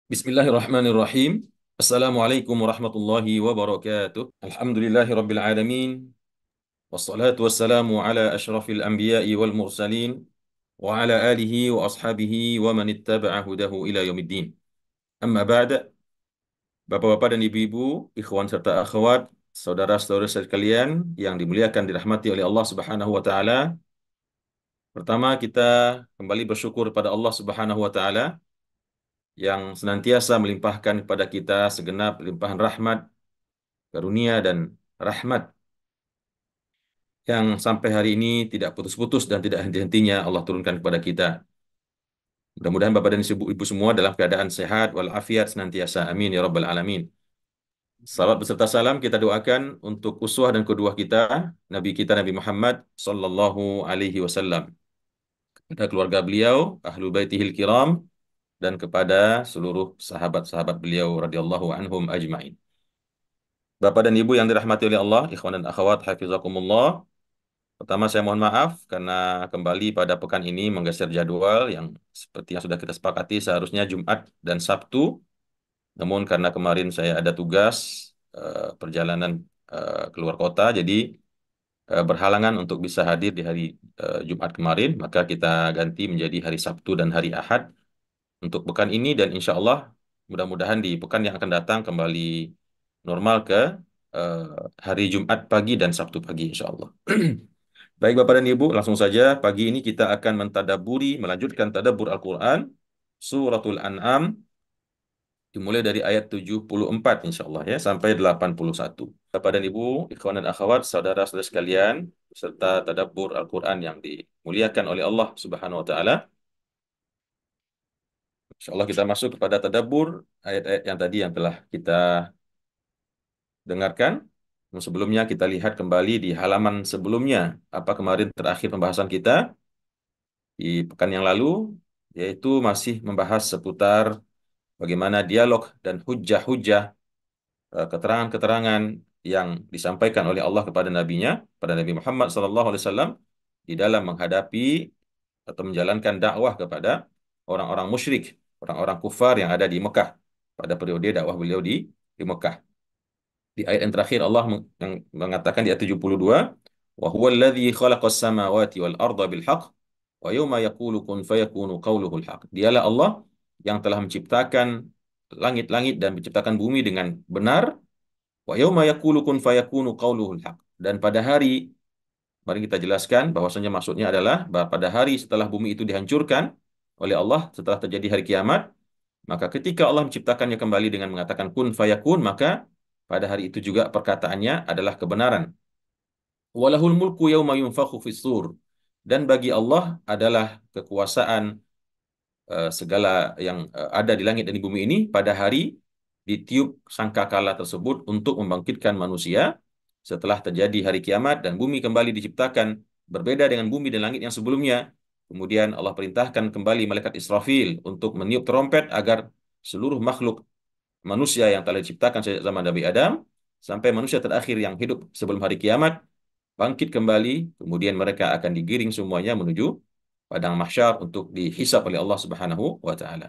Bismillahirrahmanirrahim. Assalamualaikum warahmatullahi wabarakatuh. Alhamdulillahi rabbil alamin. Wassalatu wassalamu ala ashrafil anbiya'i wal mursalin. Wa ala alihi wa ashabihi wa man ittaba'a hudahu ila yaumiddin. Amma ba'da. Bapak-bapak dan ibu-ibu, ikhwan serta akhwat, saudara-saudara sekalian yang dimuliakan dirahmati oleh Allah Subhanahu wa taala. Pertama, kita kembali bersyukur pada Allah Subhanahu wa taala yang senantiasa melimpahkan kepada kita segenap limpahan rahmat, karunia dan rahmat yang sampai hari ini tidak putus-putus dan tidak henti-hentinya Allah turunkan kepada kita. Mudah-mudahan Bapak dan Ibu semua dalam keadaan sehat walafiat senantiasa. Amin ya rabbal alamin. Salawat beserta salam kita doakan untuk uswah dan kedua kita, Nabi kita Nabi Muhammad sallallahu alaihi wasallam, kepada keluarga beliau, ahlul baitihil kiram, dan kepada seluruh sahabat-sahabat beliau radhiyallahu anhum ajmain. Bapak dan Ibu yang dirahmati oleh Allah, ikhwan dan akhwat hafizakumullah. Pertama, saya mohon maaf karena kembali pada pekan ini menggeser jadwal yang seperti yang sudah kita sepakati seharusnya Jumat dan Sabtu. Namun karena kemarin saya ada tugas perjalanan keluar kota, jadi berhalangan untuk bisa hadir di hari Jumat kemarin, maka kita ganti menjadi hari Sabtu dan hari Ahad untuk pekan ini dan insya Allah mudah-mudahan di pekan yang akan datang kembali normal ke eh, hari Jumat pagi dan Sabtu pagi insya Allah. Baik Bapak dan Ibu, langsung saja pagi ini kita akan melanjutkan tadabbur Al-Quran, Suratul An'am, dimulai dari ayat 74 insya Allah ya, sampai 81. Bapak dan Ibu, ikhwan dan akhwat, saudara-saudara sekalian, serta tadabbur Al-Quran yang dimuliakan oleh Allah Subhanahu wa Ta'ala. Insya Allah kita masuk kepada tadabbur ayat-ayat yang tadi yang telah kita dengarkan. Sebelumnya kita lihat kembali di halaman sebelumnya, apa kemarin terakhir pembahasan kita di pekan yang lalu, yaitu masih membahas seputar bagaimana dialog dan hujah-hujah, keterangan-keterangan yang disampaikan oleh Allah kepada nabinya, pada Nabi Muhammad SAW di dalam menghadapi atau menjalankan dakwah kepada orang-orang musyrik, orang-orang kufar yang ada di Mekah pada periode dakwah beliau di Mekah. Di ayat yang terakhir Allah yang mengatakan di ayat 72, wa huwa alladhi khalaqas samawati wal arda bil haqq wa yawma yaqulu kun fayakunu qawluhul haqq. Dialah Allah yang telah menciptakan langit-langit dan menciptakan bumi dengan benar. Wa yawma yaqulu kun fayakunu qawluhul haqq. Dan pada hari, mari kita jelaskan bahwasanya maksudnya adalah pada hari setelah bumi itu dihancurkan oleh Allah setelah terjadi hari kiamat, maka ketika Allah menciptakannya kembali dengan mengatakan kun fayakun, maka pada hari itu juga perkataannya adalah kebenaran. Walahul mulku yauma yunfakhu fis-sur. Dan bagi Allah adalah kekuasaan segala yang ada di langit dan di bumi ini pada hari ditiup sangkakala tersebut untuk membangkitkan manusia setelah terjadi hari kiamat dan bumi kembali diciptakan berbeda dengan bumi dan langit yang sebelumnya. Kemudian Allah perintahkan kembali malaikat Israfil untuk meniup trompet agar seluruh makhluk manusia yang telah diciptakan sejak zaman Nabi Adam sampai manusia terakhir yang hidup sebelum hari kiamat bangkit kembali, kemudian mereka akan digiring semuanya menuju padang mahsyar untuk dihisab oleh Allah Subhanahu wa taala.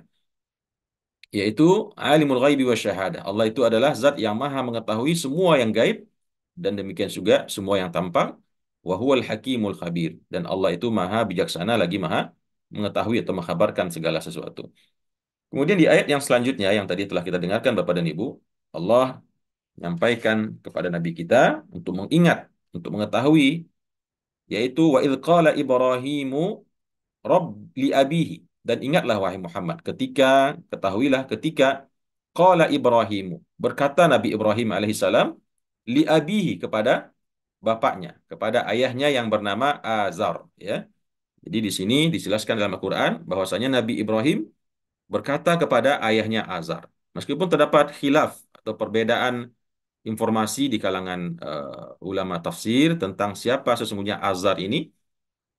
Yaitu alimul ghaibi wa syahadah. Allah itu adalah zat yang maha mengetahui semua yang gaib dan demikian juga semua yang tampak. Wa huwal hakimul khabir. Dan Allah itu maha bijaksana lagi maha mengetahui atau mengkhabarkan segala sesuatu. Kemudian di ayat yang selanjutnya yang tadi telah kita dengarkan Bapak dan Ibu, Allah menyampaikan kepada Nabi kita untuk mengingat, untuk mengetahui, yaitu wa idz qala Ibrahimu Rabb li abihi. Dan ingatlah wahai Muhammad, ketahuilah ketika qala Ibrahimu, berkata Nabi Ibrahim alaihissalam, li abihi, kepada bapaknya, kepada ayahnya yang bernama Azar, ya. Jadi di sini dijelaskan dalam Al-Qur'an bahwasanya Nabi Ibrahim berkata kepada ayahnya Azar. Meskipun terdapat khilaf atau perbedaan informasi di kalangan ulama tafsir tentang siapa sesungguhnya Azar ini.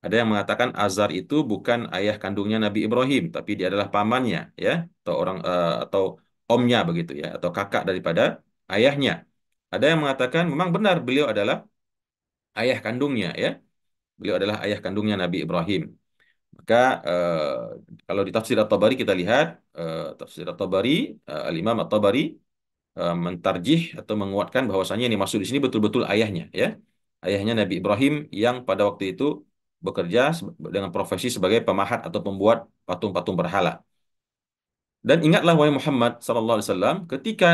Ada yang mengatakan Azar itu bukan ayah kandungnya Nabi Ibrahim, tapi dia adalah pamannya, ya, atau atau omnya begitu ya, atau kakak daripada ayahnya. Ada yang mengatakan memang benar beliau adalah ayah kandungnya, ya, beliau adalah ayah kandungnya Nabi Ibrahim. Maka kalau di tafsir At-Tabari kita lihat tafsir At-Tabari, Al-Imam At-Tabari mentarjih atau menguatkan bahwasanya yang dimaksud di sini betul-betul ayahnya, ya. Ayahnya Nabi Ibrahim yang pada waktu itu bekerja dengan profesi sebagai pemahat atau pembuat patung-patung berhala. Dan ingatlah wahai Muhammad sallallahu alaihi wasallam ketika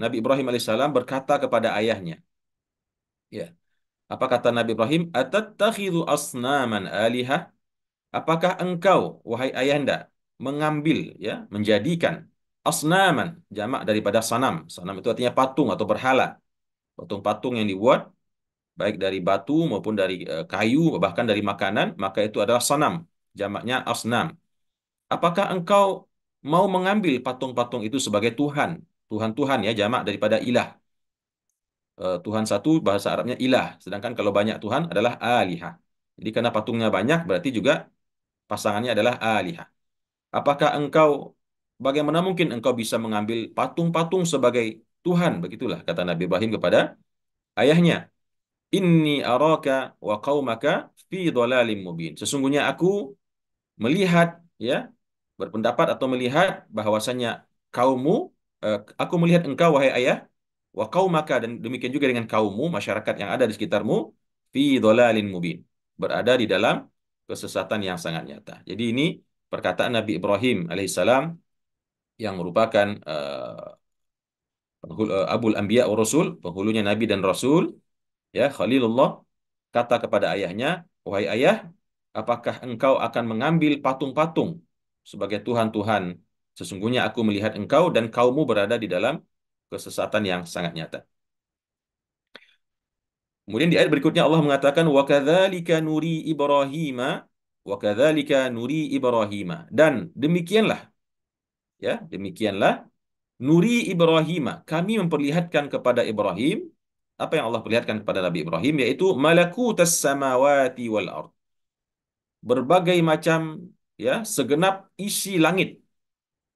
Nabi Ibrahim alaihissalam berkata kepada ayahnya, ya. Apa kata Nabi Ibrahim? Atattakhidhu asnaman alihah? Apakah engkau, wahai ayahanda, mengambil, ya, menjadikan asnaman, jamak daripada sanam. Sanam itu artinya patung atau berhala. Patung-patung yang dibuat baik dari batu maupun dari kayu, bahkan dari makanan, maka itu adalah sanam. Jamaknya asnam. Apakah engkau mau mengambil patung-patung itu sebagai Tuhan? Tuhan-Tuhan, ya, jamak daripada ilah. Tuhan satu bahasa Arabnya ilah. Sedangkan kalau banyak Tuhan adalah alihah. Jadi karena patungnya banyak berarti juga pasangannya adalah alihah. Apakah engkau, bagaimana mungkin engkau bisa mengambil patung-patung sebagai Tuhan? Begitulah kata Nabi Ibrahim kepada ayahnya. Inni araka wa qaumaka fi dhalalim mubin. Sesungguhnya aku melihat, ya, berpendapat atau melihat bahwasanya kaummu, aku melihat engkau wahai ayah, wa qaumaka, dan demikian juga dengan kaummu, masyarakat yang ada di sekitarmu, fi dhalalin mubin, berada di dalam kesesatan yang sangat nyata. Jadi ini perkataan Nabi Ibrahim alaihissalam yang merupakan Abul Anbiya wa Rasul, penghulunya Nabi dan Rasul, ya, Khalilullah, kata kepada ayahnya, wahai ayah, apakah engkau akan mengambil patung-patung sebagai Tuhan-Tuhan? Sesungguhnya aku melihat engkau dan kaummu berada di dalam kesesatan yang sangat nyata. Kemudian di ayat berikutnya Allah mengatakan wa kadzalika nuri Ibrahima wa kadzalika nuri Ibrahima, dan demikianlah, ya, demikianlah nuri Ibrahima, kami memperlihatkan kepada Ibrahim, apa yang Allah perlihatkan kepada Nabi Ibrahim, yaitu malakutas samawati wal ard, berbagai macam, ya, segenap isi langit,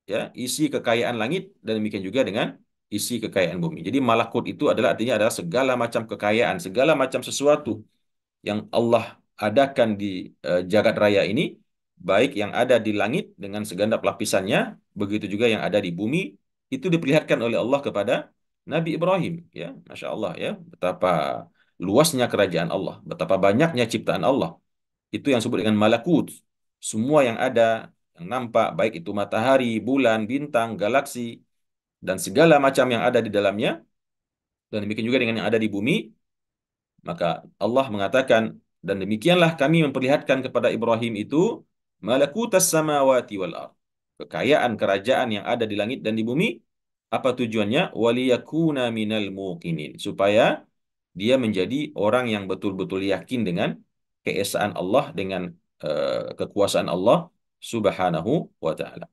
ya, isi kekayaan langit, dan demikian juga dengan isi kekayaan bumi. Jadi malakut itu adalah artinya adalah segala macam kekayaan, segala macam sesuatu yang Allah adakan di jagat raya ini, baik yang ada di langit dengan segenap lapisannya, begitu juga yang ada di bumi, itu diperlihatkan oleh Allah kepada Nabi Ibrahim, ya. Masya Allah, ya, betapa luasnya kerajaan Allah, betapa banyaknya ciptaan Allah. Itu yang disebut dengan malakut. Semua yang ada, yang nampak, baik itu matahari, bulan, bintang, galaksi, dan segala macam yang ada di dalamnya, dan demikian juga dengan yang ada di bumi, maka Allah mengatakan, dan demikianlah kami memperlihatkan kepada Ibrahim itu malakutas samawati wal ard, kekayaan kerajaan yang ada di langit dan di bumi. Apa tujuannya? Waliyakuna minal muqinin, supaya dia menjadi orang yang betul-betul yakin dengan keesaan Allah, dengan kekuasaan Allah Subhanahu wa taala.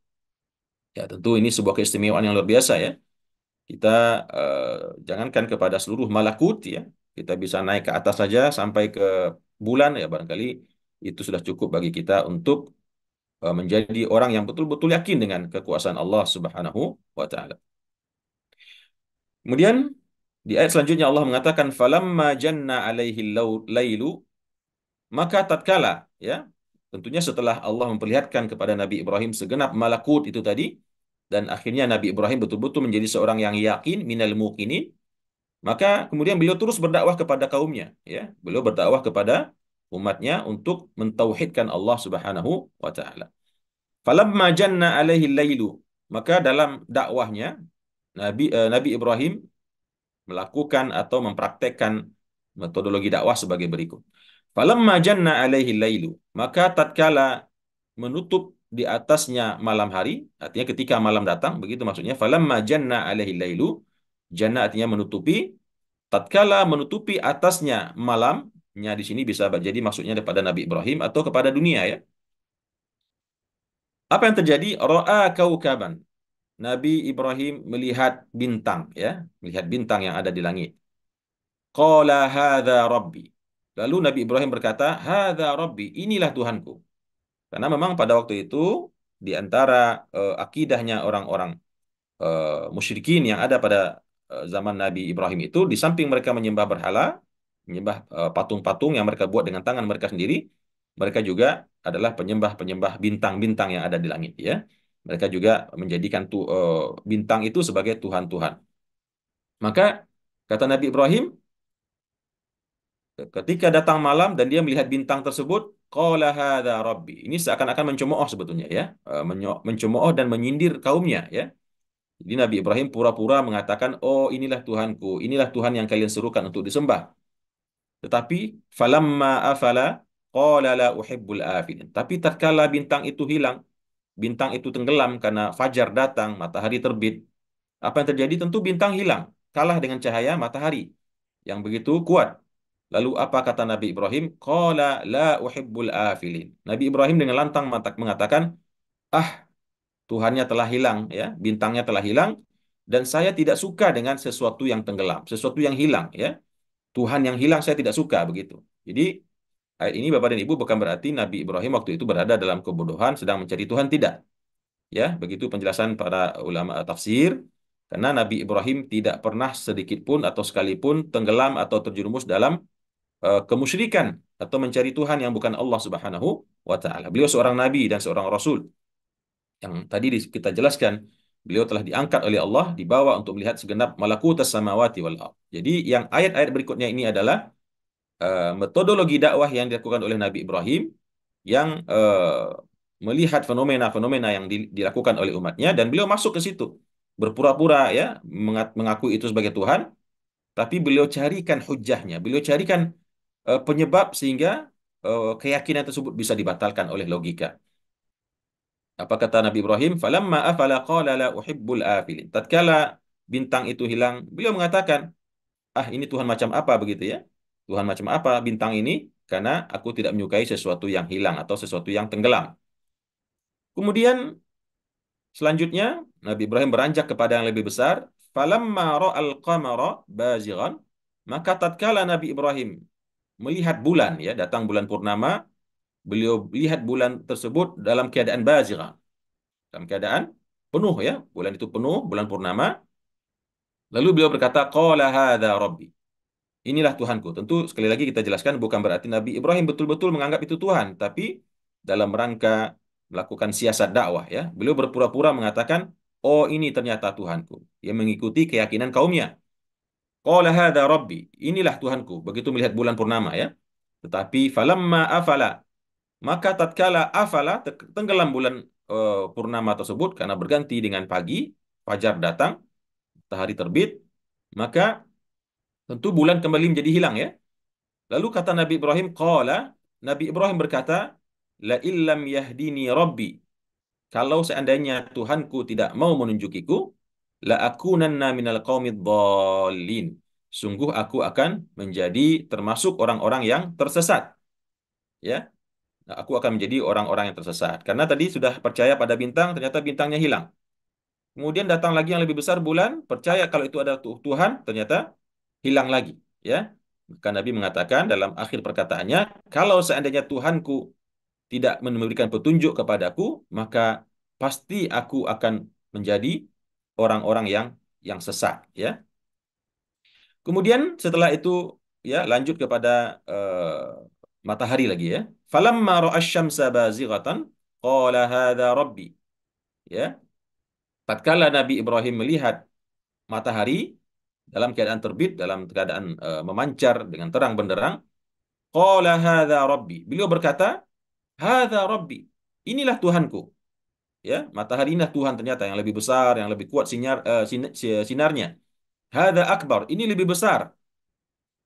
Ya, tentu ini sebuah keistimewaan yang luar biasa, ya. Kita eh, jangankan kepada seluruh malakut, ya. Kita bisa naik ke atas saja sampai ke bulan, ya, barangkali itu sudah cukup bagi kita untuk menjadi orang yang betul-betul yakin dengan kekuasaan Allah Subhanahu wa taala. Kemudian di ayat selanjutnya Allah mengatakan falamma janna alaihi lailu, maka tatkala, ya, tentunya setelah Allah memperlihatkan kepada Nabi Ibrahim segenap malakut itu tadi, dan akhirnya Nabi Ibrahim betul-betul menjadi seorang yang yakin minal muqinin, maka kemudian beliau terus berdakwah kepada kaumnya, ya. Beliau berdakwah kepada umatnya untuk mentauhidkan Allah Subhanahu wa taala. Falamma janna alaihi lailu, maka dalam dakwahnya Nabi Ibrahim melakukan atau mempraktekkan metodologi dakwah sebagai berikut. Falamma janna alaihi lailu, maka tatkala menutup di atasnya malam hari, artinya ketika malam datang, begitu maksudnya. Falamma janna alaihi lailu, janna artinya menutupi, tatkala menutupi atasnya malamnya, di sini bisa jadi maksudnya kepada Nabi Ibrahim atau kepada dunia, ya. Apa yang terjadi? Ra'a kaukaban. Nabi Ibrahim melihat bintang, ya, melihat bintang yang ada di langit. Qala hadza rabbi. Lalu Nabi Ibrahim berkata, hadza rabbi, inilah Tuhanku. Karena memang pada waktu itu di antara akidahnya orang-orang musyrikin yang ada pada zaman Nabi Ibrahim itu, di samping mereka menyembah berhala, menyembah patung-patung yang mereka buat dengan tangan mereka sendiri, mereka juga adalah penyembah-penyembah bintang-bintang yang ada di langit ya. Mereka juga menjadikan bintang itu sebagai Tuhan-Tuhan. Maka kata Nabi Ibrahim, ketika datang malam dan dia melihat bintang tersebut, qala hadza rabbi. Ini seakan-akan mencemooh sebetulnya ya. Mencemooh dan menyindir kaumnya ya. Jadi Nabi Ibrahim pura-pura mengatakan, "Oh, inilah Tuhanku, inilah Tuhan yang kalian serukan untuk disembah." Tetapi falamma afala qala la uhibbul afilin. Tapi tatkala bintang itu hilang, bintang itu tenggelam karena fajar datang, matahari terbit. Apa yang terjadi? Tentu bintang hilang, kalah dengan cahaya matahari yang begitu kuat. Lalu apa kata Nabi Ibrahim? Qala la uhibbul afilin. Nabi Ibrahim dengan lantang mengatakan, "Ah, Tuhannya telah hilang ya, bintangnya telah hilang dan saya tidak suka dengan sesuatu yang tenggelam, sesuatu yang hilang ya. Tuhan yang hilang saya tidak suka begitu." Jadi ayat ini Bapak dan Ibu bukan berarti Nabi Ibrahim waktu itu berada dalam kebodohan sedang mencari Tuhan, tidak. Ya, begitu penjelasan para ulama tafsir. Karena Nabi Ibrahim tidak pernah sedikit pun atau sekalipun tenggelam atau terjerumus dalam kemusyrikan atau mencari Tuhan yang bukan Allah Subhanahu wa taala. Beliau seorang nabi dan seorang rasul yang tadi kita jelaskan, beliau telah diangkat oleh Allah, dibawa untuk melihat segenap malakutas samawati wal ard. Jadi yang ayat-ayat berikutnya ini adalah metodologi dakwah yang dilakukan oleh Nabi Ibrahim yang melihat fenomena-fenomena yang dilakukan oleh umatnya dan beliau masuk ke situ berpura-pura ya mengakui itu sebagai Tuhan, tapi beliau carikan hujahnya, beliau carikan penyebab sehingga keyakinan tersebut bisa dibatalkan oleh logika. Apa kata Nabi Ibrahim? Falamma afala qala la uhibbul afilin. Tatkala bintang itu hilang, beliau mengatakan, "Ah, ini Tuhan macam apa begitu ya? Tuhan macam apa bintang ini? Karena aku tidak menyukai sesuatu yang hilang atau sesuatu yang tenggelam." Kemudian selanjutnya Nabi Ibrahim beranjak kepada yang lebih besar. Falamma ra'al qamara bazighan, maka tatkala Nabi Ibrahim melihat bulan ya, datang bulan purnama, beliau lihat bulan tersebut dalam keadaan bazighan, dalam keadaan penuh ya, bulan itu penuh, bulan purnama. Lalu beliau berkata, qala hadza rabbi. Inilah Tuhanku. Tentu sekali lagi kita jelaskan bukan berarti Nabi Ibrahim betul-betul menganggap itu Tuhan, tapi dalam rangka melakukan siasat dakwah ya. Beliau berpura-pura mengatakan, "Oh, ini ternyata Tuhanku." Dia mengikuti keyakinan kaumnya. Qala hadza rabbi. Inilah Tuhanku. Begitu melihat bulan purnama ya. Tetapi falamma afala, maka tatkala afala tenggelam bulan purnama tersebut karena berganti dengan pagi, fajar datang, matahari terbit, maka tentu bulan kembali menjadi hilang ya. Lalu kata Nabi Ibrahim, qala, Nabi Ibrahim berkata, la illam yahdini rabbi. Kalau seandainya Tuhanku tidak mau menunjukiku, la akunanna minal qaumid dhalin. Sungguh aku akan menjadi termasuk orang-orang yang tersesat. Ya, nah, aku akan menjadi orang-orang yang tersesat. Karena tadi sudah percaya pada bintang, ternyata bintangnya hilang. Kemudian datang lagi yang lebih besar bulan, percaya kalau itu ada Tuhan, ternyata hilang lagi. Ya, maka Nabi mengatakan dalam akhir perkataannya, kalau seandainya Tuhanku tidak memberikan petunjuk kepadaku, maka pasti aku akan menjadi orang-orang yang sesat. Ya, kemudian setelah itu ya lanjut kepada matahari lagi ya. Falamma ra'asy-syamsa bazighatan qala hadza rabbi. Ya, tatkala Nabi Ibrahim melihat matahari dalam keadaan terbit, dalam keadaan memancar dengan terang benderang, qala hadza rabbi. Beliau berkata, hadza rabbi. Inilah Tuhanku. Ya, matahari inilah Tuhan ternyata yang lebih besar, yang lebih kuat sinarnya. Hadza akbar. Ini lebih besar.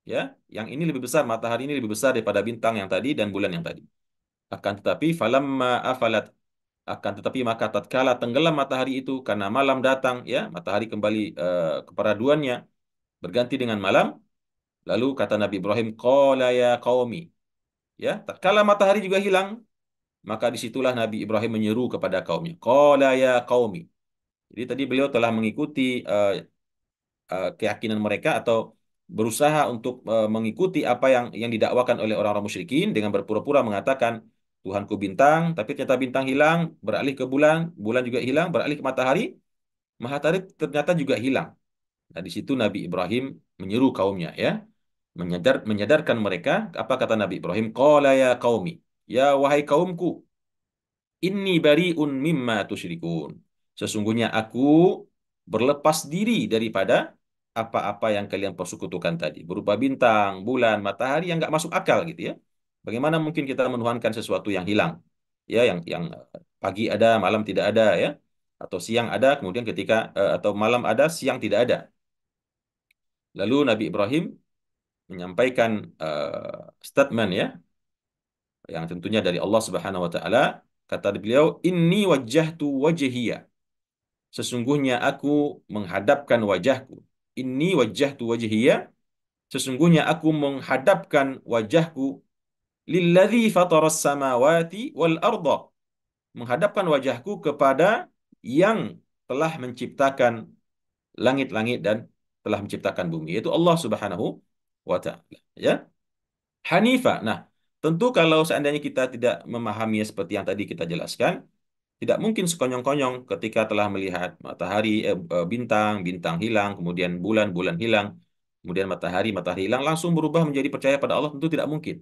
Ya, yang ini lebih besar, matahari ini lebih besar daripada bintang yang tadi dan bulan yang tadi. Akan tetapi falamma afalat, akan tetapi maka tatkala tenggelam matahari itu karena malam datang ya, matahari kembali keperaduannya berganti dengan malam. Lalu kata Nabi Ibrahim, qala ya qaumi. Ya, tatkala matahari juga hilang, maka disitulah Nabi Ibrahim menyeru kepada kaumnya. Qala ya qaumi. Jadi tadi beliau telah mengikuti keyakinan mereka atau berusaha untuk mengikuti apa yang didakwakan oleh orang-orang musyrikin dengan berpura-pura mengatakan Tuhanku bintang, tapi ternyata bintang hilang, beralih ke bulan, bulan juga hilang, beralih ke matahari, matahari ternyata juga hilang. Nah, di situ Nabi Ibrahim menyeru kaumnya ya, menyadarkan mereka, apa kata Nabi Ibrahim? Qala ya qaumi. ya wahai kaumku, inni bari'un mimma tusyrikun. Sesungguhnya aku berlepas diri daripada apa-apa yang kalian persekutukan tadi. Berupa bintang, bulan, matahari yang nggak masuk akal gitu ya. Bagaimana mungkin kita menuhankan sesuatu yang hilang? Ya, yang pagi ada, malam tidak ada ya. Atau siang ada, kemudian atau malam ada, siang tidak ada. Lalu Nabi Ibrahim menyampaikan statement ya, yang tentunya dari Allah Subhanahu wa taala. Kata beliau, "Inni wajjahtu wajhiya." Sesungguhnya aku menghadapkan wajahku. Inni wajjahtu wajhiya. Sesungguhnya aku menghadapkan wajahku lilladzi fataras samawati wal arda. Menghadapkan wajahku kepada yang telah menciptakan langit-langit dan telah menciptakan bumi, yaitu Allah Subhanahu wa taala. Ya. Hanifa. Nah, tentu kalau seandainya kita tidak memahami seperti yang tadi kita jelaskan, tidak mungkin sekonyong-konyong ketika telah melihat matahari, bintang, bintang hilang, kemudian bulan, bulan hilang, kemudian matahari, matahari hilang, langsung berubah menjadi percaya pada Allah, tentu tidak mungkin.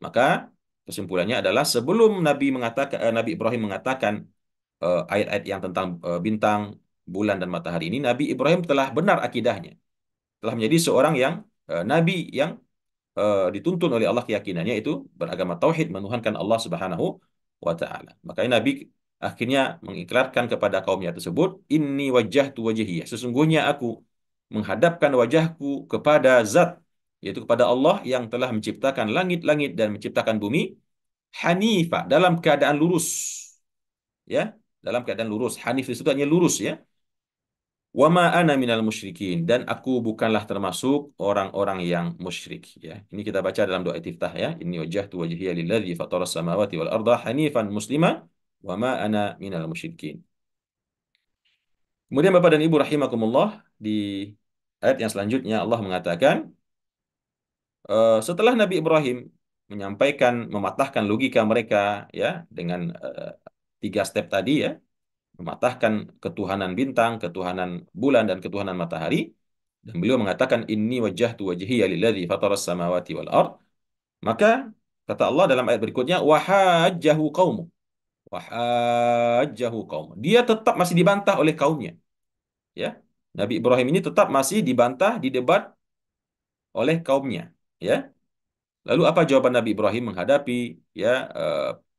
Maka kesimpulannya adalah sebelum Nabi Ibrahim mengatakan ayat-ayat yang tentang bintang, bulan dan matahari ini, Nabi Ibrahim telah benar akidahnya, telah menjadi seorang yang nabi yang dituntun oleh Allah keyakinannya itu beragama tauhid, menuhankan Allah Subhanahu wa taala. Makanya Nabi akhirnya mengikrarkan kepada kaumnya tersebut, inni wajjahtu wajhiyah. Sesungguhnya aku menghadapkan wajahku kepada zat, yaitu kepada Allah yang telah menciptakan langit-langit dan menciptakan bumi, hanifa, dalam keadaan lurus. Ya, dalam keadaan lurus. Hanif itu artinya lurus ya. Wa ma ana minal musyrikin, dan aku bukanlah termasuk orang-orang yang musyrik ya. Ini kita baca dalam doa istiftah ya. Inni wajjahtu wajhiya lilladzi fataras samawati wal arda hanifan muslima wa ma ana minal musyrikin. Kemudian Bapak dan Ibu rahimakumullah, di ayat yang selanjutnya Allah mengatakan, setelah Nabi Ibrahim menyampaikan, mematahkan logika mereka ya dengan tiga step tadi ya, mematahkan ketuhanan bintang, ketuhanan bulan dan ketuhanan matahari. Dan beliau mengatakan inni wajjahtu wajhiya lilladzi fataras samawati wal ard. Maka kata Allah dalam ayat berikutnya wahajjahu qaumu. Wahajjahu qaumu. Dia tetap masih dibantah oleh kaumnya, ya. Nabi Ibrahim ini tetap masih dibantah, didebat oleh kaumnya, ya. Lalu apa jawaban Nabi Ibrahim menghadapi ya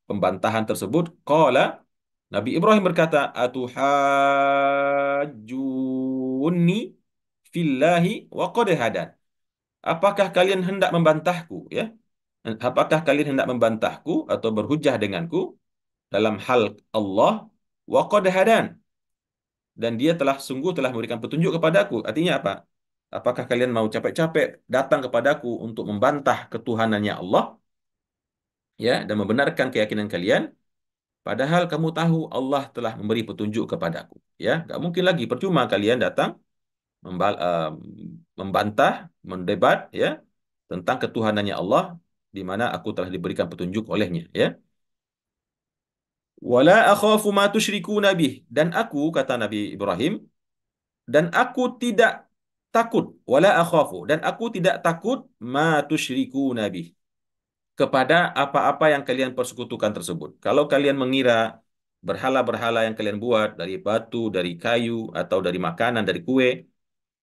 pembantahan tersebut? Qala, Nabi Ibrahim berkata, atuhajjunni fillahi wa qad hadan. Apakah kalian hendak membantahku ya? Apakah kalian hendak membantahku atau berhujah denganku dalam hal Allah wa qad hadan, dan dia telah memberikan petunjuk kepadaku. Artinya apa? Apakah kalian mau capek-capek datang kepadaku untuk membantah ketuhanannya Allah ya dan membenarkan keyakinan kalian, padahal kamu tahu Allah telah memberi petunjuk kepadaku ya. Gak mungkin lagi, percuma kalian datang membantah, mendebat ya tentang ketuhanannya Allah di mana aku telah diberikan petunjuk olehnya ya. Wala akhafu ma tusyrikuna bih, dan aku, kata Nabi Ibrahim, dan aku tidak takut, wala akhafu, dan aku tidak takut ma tusyrikuna bih, kepada apa-apa yang kalian persekutukan tersebut. Kalau kalian mengira berhala-berhala yang kalian buat dari batu, dari kayu, atau dari makanan, dari kue,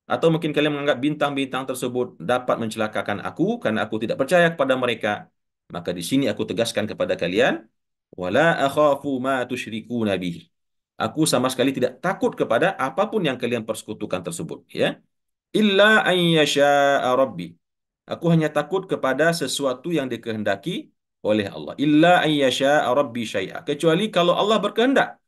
atau mungkin kalian menganggap bintang-bintang tersebut dapat mencelakakan aku karena aku tidak percaya kepada mereka, maka di sini aku tegaskan kepada kalian, wala akhafu ma tusyrikuna bihi. Aku sama sekali tidak takut kepada apapun yang kalian persekutukan tersebut, ya. Illa an yasha'a rabbi. Aku hanya takut kepada sesuatu yang dikehendaki oleh Allah. Illa an yasha'a rabbi syai'a. Kecuali kalau Allah berkehendak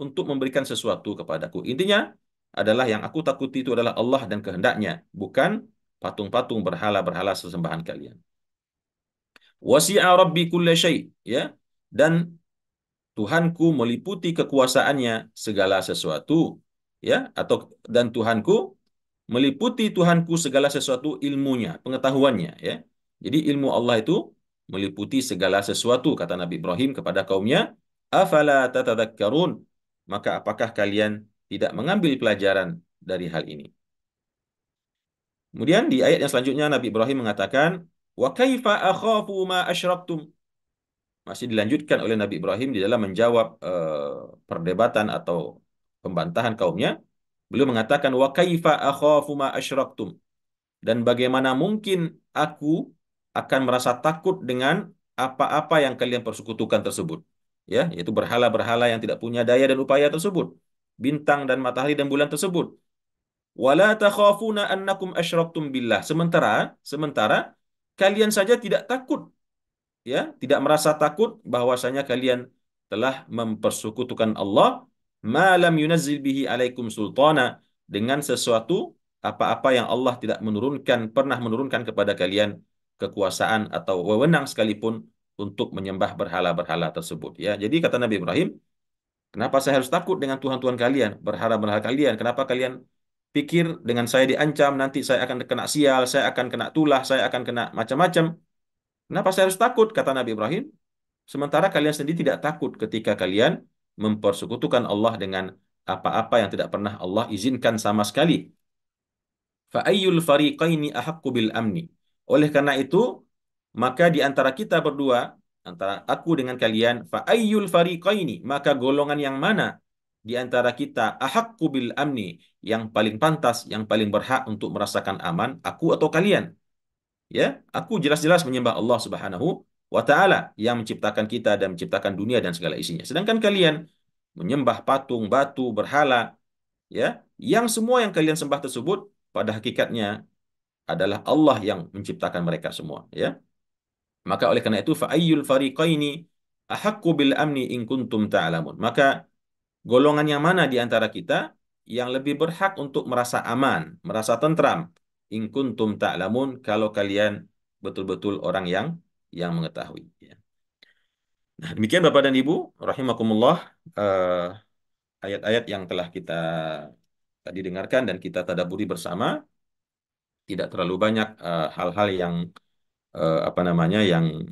untuk memberikan sesuatu kepadaku. Intinya adalah yang aku takuti itu adalah Allah dan kehendaknya, bukan patung-patung berhala-berhala sesembahan kalian. Wasi'a rabbi kulla syai', ya. Dan Tuhanku meliputi kekuasaannya segala sesuatu, ya, dan Tuhanku segala sesuatu ilmunya, pengetahuannya, ya. Jadi ilmu Allah itu meliputi segala sesuatu, kata Nabi Ibrahim kepada kaumnya, afala tatadakkarun, maka apakah kalian tidak mengambil pelajaran dari hal ini? Kemudian di ayat yang selanjutnya Nabi Ibrahim mengatakan, wa kaifa akhafu ma asyraktum. masih dilanjutkan oleh Nabi Ibrahim di dalam menjawab perdebatan atau pembantahan kaumnya. Beliau mengatakan wa kaifa akhafu ma asyraktum, dan bagaimana mungkin aku akan merasa takut dengan apa-apa yang kalian persekutukan tersebut, ya, yaitu berhala-berhala yang tidak punya daya dan upaya tersebut, bintang dan matahari dan bulan tersebut. Wala takhafuna annakum asyraktum billah, sementara kalian saja tidak takut, ya, tidak merasa takut bahwasanya kalian telah mempersekutukan Allah malam yunazzil bihi alaikum sultana, dengan sesuatu apa-apa yang Allah tidak pernah menurunkan kepada kalian kekuasaan atau wewenang sekalipun untuk menyembah berhala-berhala tersebut, ya. Jadi kata Nabi Ibrahim, kenapa saya harus takut dengan Tuhan-Tuhan kalian, berhala-berhala kalian? Kenapa kalian pikir dengan saya diancam nanti saya akan kena sial, saya akan kena tulah, saya akan kena macam-macam? Kenapa saya harus takut? Kata Nabi Ibrahim. Sementara kalian sendiri tidak takut ketika kalian mempersekutukan Allah dengan apa-apa yang tidak pernah Allah izinkan sama sekali. Fa'ayyul fariqaini ahaqqu bil amni. Oleh karena itu, maka di antara kita berdua, antara aku dengan kalian, fa'ayyul fariqaini, maka golongan yang mana di antara kita ahaqqu bil amni, yang paling pantas, yang paling berhak untuk merasakan aman, aku atau kalian? Ya, aku jelas-jelas menyembah Allah Subhanahu wa taala yang menciptakan kita dan menciptakan dunia dan segala isinya. Sedangkan kalian menyembah patung, batu, berhala, ya, yang semua yang kalian sembah tersebut pada hakikatnya adalah Allah yang menciptakan mereka semua, ya. Maka oleh karena itu fa ayyul fariqaini ahaqqu bil amni in kuntum ta'lamun. Maka golongan yang mana di antara kita yang lebih berhak untuk merasa aman, merasa tentram? In kuntum ta'lamun, kalau kalian betul-betul orang yang mengetahui. Ya. Nah, demikian Bapak dan Ibu, rahimakumullah, eh, ayat-ayat yang telah kita tadi dengarkan dan kita tadaburi bersama. Tidak terlalu banyak hal-hal yang apa namanya yang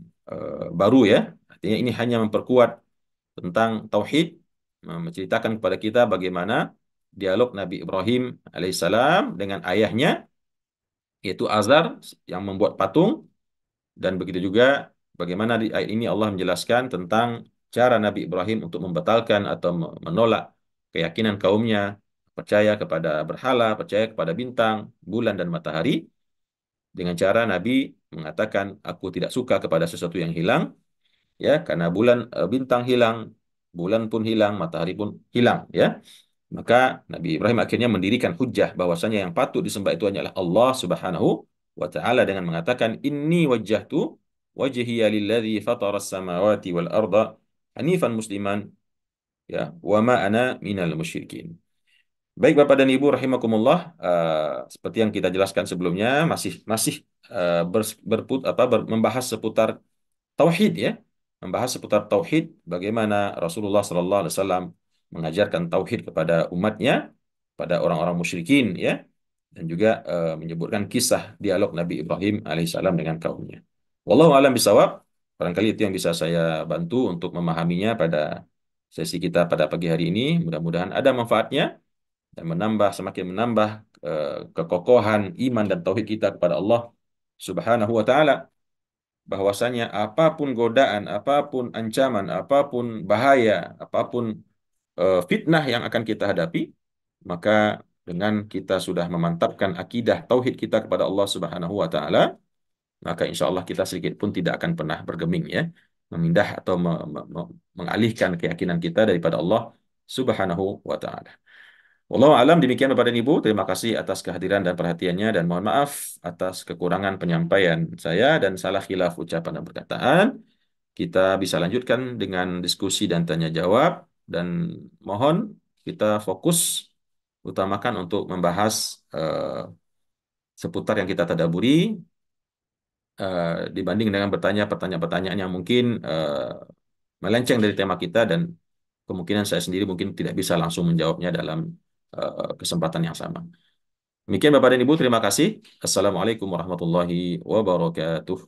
baru, ya. Artinya ini hanya memperkuat tentang tauhid, menceritakan kepada kita bagaimana dialog Nabi Ibrahim alaihissalam dengan ayahnya, yaitu Azar, yang membuat patung, dan begitu juga bagaimana di ayat ini Allah menjelaskan tentang cara Nabi Ibrahim untuk membatalkan atau menolak keyakinan kaumnya, percaya kepada berhala, percaya kepada bintang, bulan, dan matahari, dengan cara Nabi mengatakan, aku tidak suka kepada sesuatu yang hilang, ya, karena bintang hilang, bulan pun hilang, matahari pun hilang, ya. Maka Nabi Ibrahim akhirnya mendirikan hujjah bahwasanya yang patut disembah itu hanyalah Allah Subhanahu wa taala, dengan mengatakan inni wajjahtu wajhiya lilladzi fataras samawati wal arda hanifan musliman, ya, wa ma ana minal musyrikin. Baik Bapak dan Ibu rahimakumullah, seperti yang kita jelaskan sebelumnya, masih masih membahas seputar tauhid, ya, membahas seputar tauhid, bagaimana Rasulullah Sallallahu Alaihi Wasallam mengajarkan tauhid kepada umatnya, pada orang-orang musyrikin, ya, dan juga menyebutkan kisah dialog Nabi Ibrahim alaihissalam dengan kaumnya. Wallahu alam bisawab. Barangkali itu yang bisa saya bantu untuk memahaminya pada sesi kita pada pagi hari ini. Mudah-mudahan ada manfaatnya dan semakin menambah kekokohan iman dan tauhid kita kepada Allah Subhanahu wa taala, bahwasanya apapun godaan, apapun ancaman, apapun bahaya, apapun fitnah yang akan kita hadapi, maka dengan kita sudah memantapkan akidah tauhid kita kepada Allah Subhanahu wa taala, maka insya Allah kita sedikit pun tidak akan pernah bergeming, ya, memindah atau mengalihkan keyakinan kita daripada Allah Subhanahu wa taala. Wallahu alam, demikian Bapak dan Ibu. Terima kasih atas kehadiran dan perhatiannya, dan mohon maaf atas kekurangan penyampaian saya dan salah khilaf ucapan dan perkataan. Kita bisa lanjutkan dengan diskusi dan tanya jawab, dan mohon kita fokus utamakan untuk membahas seputar yang kita tadaburi, dibanding dengan bertanya pertanyaan-pertanyaan yang mungkin melenceng dari tema kita, dan kemungkinan saya sendiri mungkin tidak bisa langsung menjawabnya dalam kesempatan yang sama. Demikian Bapak dan Ibu, terima kasih. Assalamualaikum warahmatullahi wabarakatuh.